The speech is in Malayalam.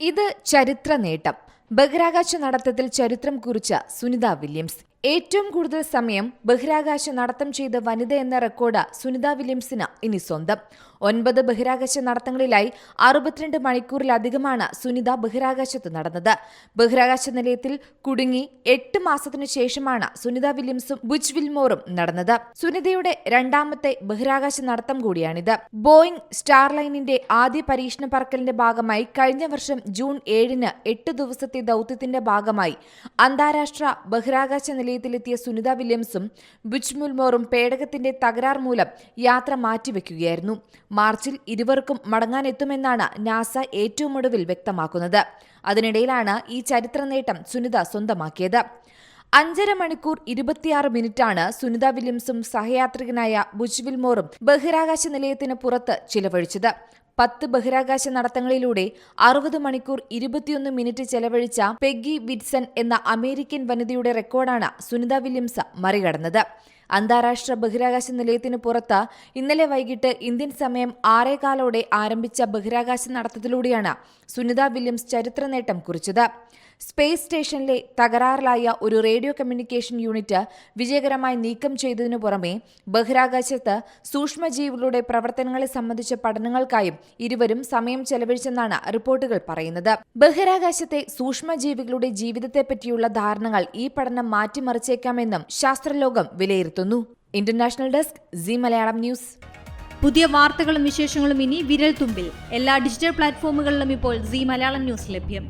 ഇത് ചരിത്ര നേട്ടം. ബഹിരാകാശ നടത്തത്തിൽ ചരിത്രം കുറിച്ച സുനിത വില്യംസ്. ഏറ്റവും കൂടുതൽ സമയം ബഹിരാകാശ നടത്തം ചെയ്ത വനിത എന്ന റെക്കോർഡ് സുനിത വില്യംസിന് ഇനി സ്വന്തം. 9 ബഹിരാകാശ നടത്തങ്ങളിലായി 62 മണിക്കൂറിലധികമാണ് സുനിത ബഹിരാകാശത്ത് നടന്നത്. ബഹിരാകാശ നിലയത്തിൽ കുടുങ്ങി 8 മാസത്തിനു ശേഷമാണ് സുനിത വില്യംസും ബുച്ച് വിൽമോറും നടന്നത്. സുനിതയുടെ രണ്ടാമത്തെ ബഹിരാകാശ നടത്തം കൂടിയാണിത്. ബോയിംഗ് സ്റ്റാർലൈനിന്റെ ആദ്യ പരീക്ഷണ പറക്കലിന്റെ ഭാഗമായി കഴിഞ്ഞ വർഷം ജൂൺ 7-ന് 8 ദിവസത്തെ ദൌത്യത്തിന്റെ ഭാഗമായി അന്താരാഷ്ട്ര ബഹിരാകാശ നിലയത്തിലെത്തിയ സുനിത വില്യംസും ബുച്ച് വിൽമോറും പേടകത്തിന്റെ തകരാർ മൂലം യാത്ര മാറ്റിവെക്കുകയായിരുന്നു. മാർച്ചിൽ ഇരുവർക്കും മടങ്ങാനെത്തുമെന്നാണ് നാസ ഏറ്റവും ഒടുവിൽ വ്യക്തമാക്കുന്നത്. അതിനിടയിലാണ് ഈ ചരിത്ര നേട്ടം സുനിത സ്വന്തമാക്കിയത്. 5.5 മണിക്കൂർ 26 മിനിറ്റാണ് സുനിത വില്യംസും സഹയാത്രികനായ ബുച്ച് വിൽമോറും ബഹിരാകാശ നിലയത്തിന് പുറത്ത് ചിലവഴിച്ചത്. 10 ബഹിരാകാശ നടത്തങ്ങളിലൂടെ 60 മണിക്കൂർ 21 മിനിറ്റ് ചെലവഴിച്ച പെഗ്ഗി വിറ്റ്സൺ എന്ന അമേരിക്കൻ വനിതയുടെ റെക്കോർഡാണ് സുനിത വില്യംസ് മറികടന്നത്. അന്താരാഷ്ട്ര ബഹിരാകാശ നിലയത്തിന് പുറത്ത് ഇന്നലെ വൈകിട്ട് ഇന്ത്യൻ സമയം 6:15 ആരംഭിച്ച ബഹിരാകാശ നടത്തത്തിലൂടെയാണ് സുനിത വില്യംസ് ചരിത്ര നേട്ടം കുറിച്ചത്. സ്പേസ് സ്റ്റേഷനിലെ തകരാറിലായ ഒരു റേഡിയോ കമ്മ്യൂണിക്കേഷൻ യൂണിറ്റ് വിജയകരമായി നീക്കം ചെയ്തതിനു പുറമെ ബഹിരാകാശത്ത് സൂക്ഷ്മജീവികളുടെ പ്രവർത്തനങ്ങളെ സംബന്ധിച്ച പഠനങ്ങൾക്കായും ഇരുവരും സമയം ചെലവഴിച്ചെന്നാണ് റിപ്പോർട്ടുകൾ പറയുന്നത്. ബഹിരാകാശത്തെ സൂക്ഷ്മജീവികളുടെ ജീവിതത്തെപ്പറ്റിയുള്ള ധാരണകൾ ഈ പഠനം മാറ്റിമറിച്ചേക്കാമെന്നും ശാസ്ത്രലോകം വിലയിരുത്തുന്നു. International desk Zee Malayalam news. പുതിയ വാർത്തകളും വിശേഷങ്ങളും ഇനി വിരൽ തുമ്പിൽ. എല്ലാ ഡിജിറ്റൽ പ്ലാറ്റ്ഫോമുകളിലും ഇപ്പോൾ സീ മലയാളം ന്യൂസ് ലഭ്യം.